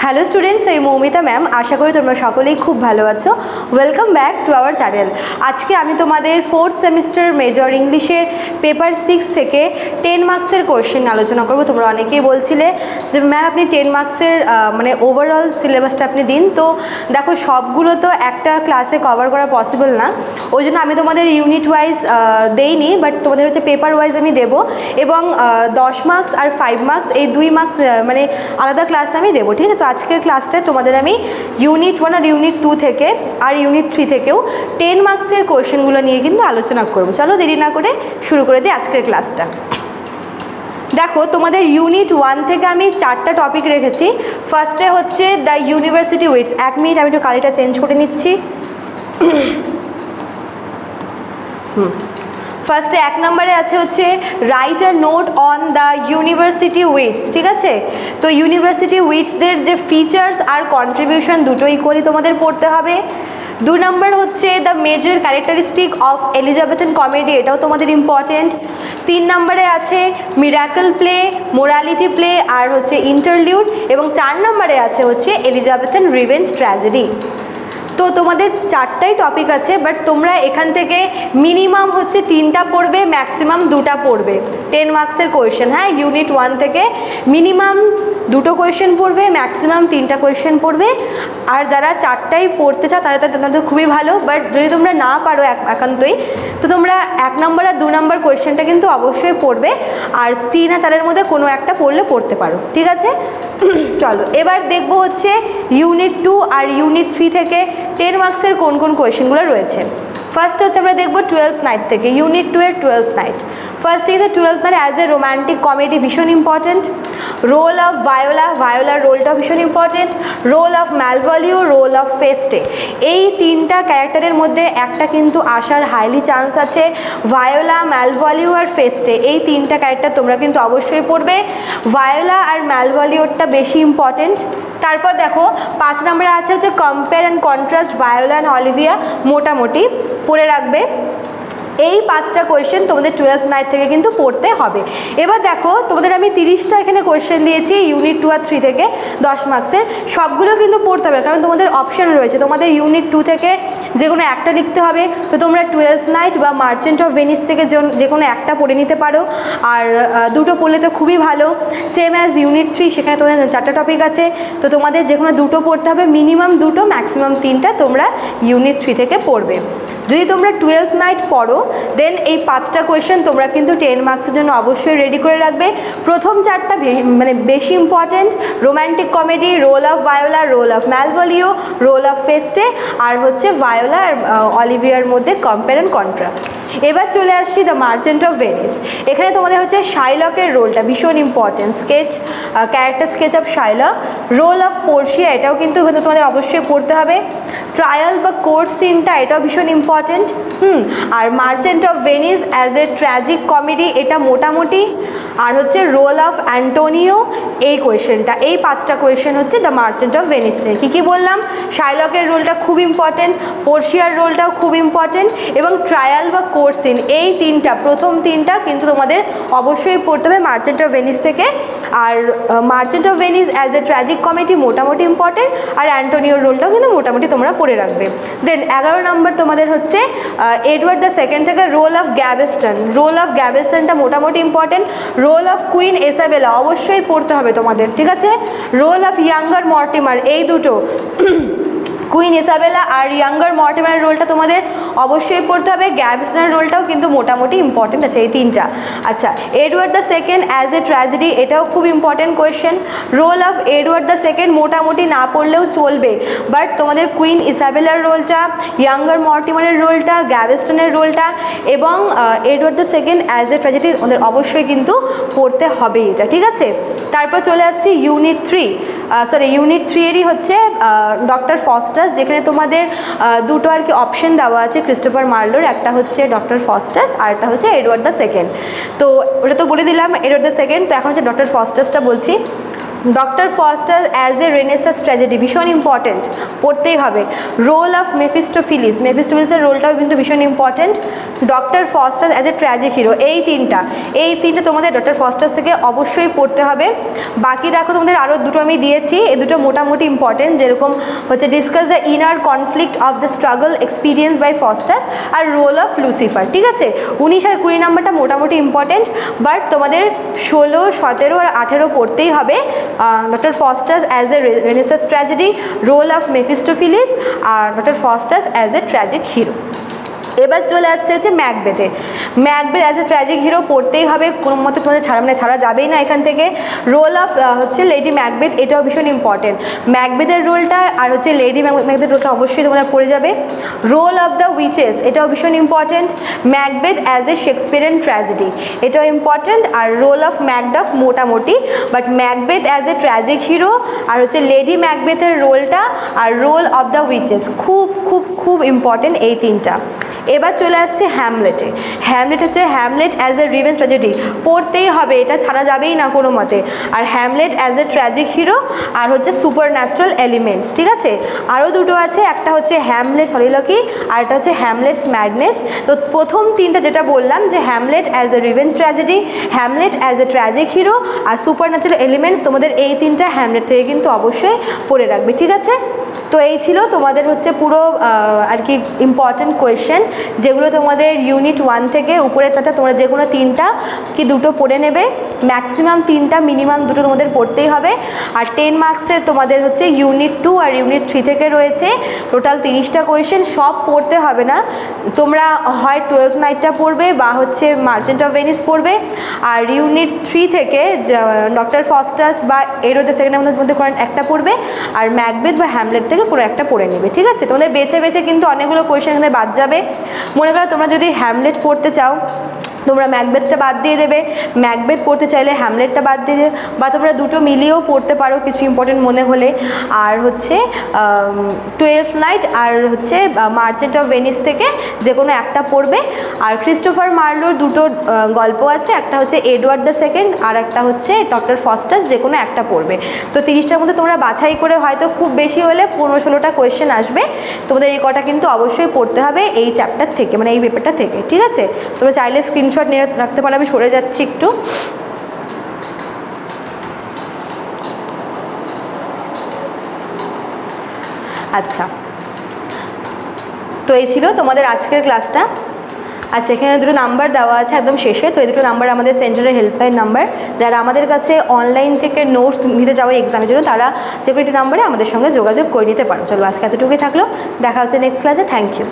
Hello students, আমি Moumita ma'am. আশা করি তোমরা সকলেই খুব ভালো আছো। Welcome back to our channel. আজকে আমি তোমাদের 4th সেমিস্টার মেজর ইংলিশের পেপার 6 থেকে 10 মার্কসের কোয়েশ্চেন আলোচনা করব। তোমরা অনেকেই বলছিলে যে ম্যাম আপনি 10 মার্কসের মানে ওভারঅল সিলেবাসটা আপনি দিন। তো দেখো, সবগুলো তো একটা ক্লাসে কভার করা পসিবল না, ওই জন্য আমি তোমাদের ইউনিট ওয়াইজ দেইনি, বাট তোমাদের হচ্ছে পেপার ওয়াইজ আমি দেবো। এবং 10 মার্কস আর 5 মার্কস এই 2 মার্কস মানে আলাদা ক্লাস আমি দেবো, ঠিক আছে? তো আজকের ক্লাসটায় তোমাদের আমি ইউনিট 1 আর ইউনিট 2 থেকে আর ইউনিট 3 থেকেও 10 মার্কসের কোয়েশ্চেনগুলো নিয়ে কিন্তু আলোচনা করবো। চলো দেরি না করে শুরু করে দিই আজকের ক্লাসটা। দেখো, তোমাদের ইউনিট 1 থেকে আমি 4টা টপিক রেখেছি। ফার্স্টে হচ্ছে দ্য ইউনিভার্সিটি উইটস। 1 মিনিট, আমি একটু কালিটা চেঞ্জ করে নিচ্ছি। ফার্স্টে 1 নম্বরে আছে হচ্ছে write a note on the university wits, ঠিক আছে? তো ইউনিভার্সিটি উইটসদের যে ফিচার্স আর কন্ট্রিবিউশন দুটোই করে তোমাদের পড়তে হবে। 2 নম্বর হচ্ছে the major characteristic of Elizabethan comedy, এটাও তোমাদের ইম্পর্টেন্ট। 3 নম্বরে আছে মিরাকল প্লে, মোরালিটি প্লে আর হচ্ছে ইন্টারলিউড। এবং 4 নম্বরে আছে হচ্ছে এলিজাবেথান রিভেঞ্জ ট্র্যাজেডি। তো তোমাদের 4টাই টপিক আছে, বাট তোমরা এখান থেকে মিনিমাম হচ্ছে 3টা পড়বে, ম্যাক্সিমাম 2টা পড়বে। 10 মার্কসের কোয়েশ্চেন, হ্যাঁ, ইউনিট 1 থেকে মিনিমাম 2টো কোয়েশ্চেন পড়বে, ম্যাক্সিমাম 3টা কোয়েশ্চেন পড়বে। আর যারা 4টাই পড়তে চাও তারা তো তোমাদের খুবই ভালো, বাট যদি তোমরা না পারো একান্তই, তো তোমরা 1 নম্বর আর 2 নম্বর কোয়েশ্চেনটা কিন্তু অবশ্যই পড়বে, আর 3 আর 4-এর মধ্যে কোনো একটা পড়তে পারো, ঠিক আছে? চলো এবার দেখবো হচ্ছে ইউনিট 2 আর ইউনিট 3 থেকে 10 মার্কসের কোন কোন কোয়েশ্চেনগুলো রয়েছে। ফার্স্ট হচ্ছে আমরা দেখবো 12th নাইট থেকে, ইউনিট 2 এর 12th night. First is 12th night as a romantic comedy, ভীষণ ইম্পর্টেন্ট। রোল অফ ভায়োলার রোলটাও ভীষণ important. Role of Malvolio, role of Feste. এই 3টা ক্যারেক্টারের মধ্যে একটা কিন্তু আসার হাইলি চান্স আছে। ভায়োলা, ম্যালভলিও আর ফেস্টে, এই 3টা ক্যারেক্টার তোমরা কিন্তু অবশ্যই পড়বে। ভায়োলা আর ম্যালভলিওরটা বেশি ইম্পর্টেন্ট। তারপর দেখো 5 নম্বরে আছে হচ্ছে compare and contrast Viola and Olivia, মোটামুটি পড়ে রাখবে। এই 5টা কোয়েশ্চেন তোমাদের 12th নাইট থেকে কিন্তু পড়তে হবে। এবার দেখো, তোমাদের আমি 30টা এখানে কোয়েশ্চেন দিয়েছি ইউনিট 2 আর 3 থেকে 10 মার্কসের। সবগুলো কিন্তু পড়তে হবে, কারণ তোমাদের অপশন রয়েছে। তোমাদের ইউনিট 2 থেকে যে কোনো একটা লিখতে হবে, তো তোমরা 12th নাইট বা মার্চেন্ট অফ ভেনিস থেকে যে কোনো একটা পড়ে নিতে পারো, আর 2টো পড়লে তো খুবই ভালো। সেম অ্যাজ ইউনিট 3, সেখানে তোমাদের 4টা টপিক আছে, তো তোমাদের যে কোনো 2টো পড়তে হবে, মিনিমাম 2টো, ম্যাক্সিমাম 3টা তোমরা ইউনিট 3 থেকে পড়বে। যদি তোমরা 12th নাইট পড়ো, দেন এই 5টা কোয়েশ্চেন তোমরা কিন্তু 10 মার্কসের জন্য অবশ্যই রেডি করে রাখবে। প্রথম 4টা মানে বেশি important, romantic comedy, role of Viola, role of Malvolio, role of Feste, আর হচ্ছে ভায়োলা আর অলিভিয়ার মধ্যে কম্পেয়ার অ্যান্ড কন্ট্রাস্ট। এবার চলে আসছি দ্য মার্চেন্ট অফ ভেনিস। এখানে তোমাদের হচ্ছে শাইলকের রোলটা ভীষণ important. Character sketch of Shylock. Role of Portia, এটাও কিন্তু তোমাদের অবশ্যই পড়তে হবে। ট্রায়াল বা কোর্ট সিনটা, এটাও ভীষণ ইম্পর্টেন্ট। আর merchant of Venice as a tragic comedy, এটা মোটামুটি। আর হচ্ছে রোল অফ অ্যান্টোনিও, এই কোয়েশ্চেনটা, এই 5টা কোয়েশ্চেন হচ্ছে দ্য মার্চেন্ট অফ ভেনিস থেকে। কী বললাম? শাইলকের রোলটা খুব ইম্পর্টেন্ট, পোর্শিয়ার রোলটাও খুব ইম্পর্টেন্ট, এবং ট্রায়াল বা কোর্ট সিন, এই 3টা, প্রথম 3টা কিন্তু তোমাদের অবশ্যই পড়তে হবে মার্চেন্ট অফ ভেনিস থেকে। আর merchant of Venice as a tragic comedy মোটামুটি ইম্পর্টেন্ট, আর অ্যান্টোনিওর রোলটাও কিন্তু মোটামুটি তোমরা পড়ে রাখবে। দেন 11 নম্বর তোমাদের হচ্ছে এডওয়ার্ড দ্য সেকেন্ড থেকে role of Gaveston. Role of গ্যাভেস্টনটা মোটামুটি important. Role of Queen Isabella অবশ্যই পড়তে হবে তোমাদের, ঠিক আছে? রোল অফ ইয়াঙ্গার মর্টিমার, এই দুটো, কুইন ইসাবেলা আর ইয়াঙ্গার মর্টিমারের রোলটা তোমাদের অবশ্যই পড়তে হবে। গ্যাভেস্টনের রোলটাও কিন্তু মোটামুটি ইম্পর্টেন্ট আছে, এই 3টা। আচ্ছা, Edward the Second as a tragedy, এটাও খুব important question. Role of Edward the Second মোটামুটি না পড়লেও চলবে, বাট তোমাদের কুইন ইসাবেলার রোলটা, ইয়াঙ্গার মর্টিমারের রোলটা, গ্যাভেস্টনের রোলটা এবং Edward the Second as a tragedy ওদের অবশ্যই কিন্তু পড়তে হবে, এটা ঠিক আছে? তারপর চলে আসছি ইউনিট 3, ইউনিট 3-এরই হচ্ছে ডক্টর ফস্টাস, যেখানে তোমাদের 2টো আর কি অপশন দেওয়া আছে ক্রিস্টোফার মার্লোর। একটা হচ্ছে ডক্টর ফস্টাস আর একটা হচ্ছে এডওয়ার্ড দ্য সেকেন্ড। তো ওটা তো বলে দিলাম এডওয়ার্ড দ্য সেকেন্ড, তো এখন হচ্ছে ডক্টর ফস্টাসটা বলছি। Doctor Faustus as a Renaissance tragedy ভীষণ ইম্পর্টেন্ট, পড়তেই হবে। রোল অফ মেফিস্টোফিলিসের রোলটাও কিন্তু ভীষণ important. Doctor Faustus as a tragic hero, এই তিনটা তোমাদের ডক্টর ফস্টার থেকে অবশ্যই পড়তে হবে। বাকি দেখো তোমাদের আরও দুটো আমি দিয়েছি, এই দুটো মোটামুটি ইম্পর্টেন্ট, যেরকম হচ্ছে discuss the inner conflict of the struggle experience by Faustus আর রোল অফ লুসিফার, ঠিক আছে। 19 আর 20 নাম্বারটা মোটামুটি ইম্পর্টেন্ট, বাট তোমাদের 16, 17 আর 18 পড়তেই হবে। Doctor Faustus as a Renaissance tragedy, role of Mephistophilis আর Doctor Faustus as a tragic hero. এবার চলে আসছে হচ্ছে Macbeth as a tragic hero পড়তেই হবে, কোনো মতে তোমাদের ছাড়া যাবেই না এখান থেকে। রোল অফ হচ্ছে লেডি ম্যাকবেথ, এটাও ভীষণ ইম্পর্টেন্ট। ম্যাকবেথের রোলটা আর হচ্ছে লেডি ম্যাকবেথের রোলটা অবশ্যই তোমরা পড়ে যাবে। রোল অফ দ্য উইচেস, এটাও ভীষণ important. Macbeth as a Shakespearean tragedy, এটাও ইম্পর্টেন্ট। আর রোল অফ ম্যাকডাফ মোটামুটি, but Macbeth as a tragic hero আর হচ্ছে লেডি ম্যাকবেথের রোলটা আর রোল অফ দ্য উইচেস খুব খুব খুব ইম্পর্টেন্ট এই তিনটা। এবার চলে আসছে হ্যামলেট হচ্ছে Hamlet as a revenge tragedy, পড়তেই হবে, এটা ছাড়া যাবেই না কোনো মতে। আর Hamlet as a tragic hero আর হচ্ছে সুপার ন্যাচারাল এলিমেন্টস, ঠিক আছে। আরও দুটো আছে, একটা হচ্ছে হ্যামলেট সলিলকি আর একটা হচ্ছে হ্যামলেটস ম্যাডনেস। তো প্রথম তিনটা যেটা বললাম যে Hamlet as a revenge tragedy, Hamlet as a tragic hero আর সুপার ন্যাচারাল এলিমেন্টস, তোমাদের এই তিনটা হ্যামলেট থেকে কিন্তু অবশ্যই পড়ে রাখবে, ঠিক আছে। তো এই ছিল তোমাদের হচ্ছে পুরো আর কি ইম্পর্টেন্ট কোয়েশ্চেন, যেগুলো তোমাদের ইউনিট 1 থেকে উপরে চারটা তোমরা যে কোনো 3টা কি 2টো পড়ে নেবে, ম্যাক্সিমাম 3টা, মিনিমাম 2টো তোমাদের পড়তেই হবে। আর 10 মার্কসের তোমাদের হচ্ছে ইউনিট 2 আর ইউনিট 3 থেকে রয়েছে টোটাল 30টা কোয়েশ্চেন, সব পড়তে হবে না, তোমরা হয় 12th নাইটটা পড়বে বা হচ্ছে মার্চেন্ট অফ ভেনিস পড়বে। আর ইউনিট 3 থেকে ডক্টর ফস্টার্স বা এরো দ্য সেকেন্ড মধ্যে কোনো একটা পড়বে, আর ম্যাকবেথ বা হ্যামলেট থেকে কোনো একটা পড়ে নেবে, ঠিক আছে। তোমাদের বেছে বেছে কিন্তু অনেকগুলো কোয়েশ্চেন এখানে বাদ যাবে। মনে করো তোমরা যদি হ্যামলেট পড়তে চাও তোমরা ম্যাকবেথটা বাদ দিয়ে দেবে, ম্যাকবেথ পড়তে চাইলে হ্যামলেটটা বাদ দিয়ে দেবে, বা তোমরা দুটো মিলিয়েও পড়তে পারো কিছু ইম্পর্টেন্ট মনে হলে। আর হচ্ছে 12th নাইট আর হচ্ছে মার্চেন্ট অফ ভেনিস থেকে যে কোনো একটা পড়বে। আর ক্রিস্টোফার মার্লোর দুটো গল্প আছে, একটা হচ্ছে এডওয়ার্ড দ্য সেকেন্ড আর একটা হচ্ছে ডক্টর ফস্টার্স, যে কোনো একটা পড়বে। তো 30টার মধ্যে তোমরা বাছাই করে হয়তো খুব বেশি হলে 15-16টা কোয়েশ্চেন আসবে, তোমাদের এই কটা কিন্তু অবশ্যই পড়তে হবে এই চ্যাপ্টার থেকে, মানে এই পেপারটা থেকে, ঠিক আছে। তোমরা চাইলে স্ক্রিনশট নিয়ে রাখতে পারো, আমি সরে যাচ্ছি একটু। আচ্ছা, তো এই ছিল তোমাদের আজকের ক্লাসটা। আচ্ছা, এখানে দুটো নাম্বার দেওয়া আছে একদম শেষে, তো এই দুটো নাম্বার আমাদের সেন্টারের হেল্পলাইন নাম্বার, যারা আমাদের কাছে অনলাইন থেকে নোটস নিতে যাওয়ার এক্সামের জন্য তারা যে কোনো একটি নাম্বারে আমাদের সঙ্গে যোগাযোগ করে নিতে পারো। চলো আজকে এতটুকুই থাকলো, দেখা হচ্ছে নেক্সট ক্লাসে। Thank you.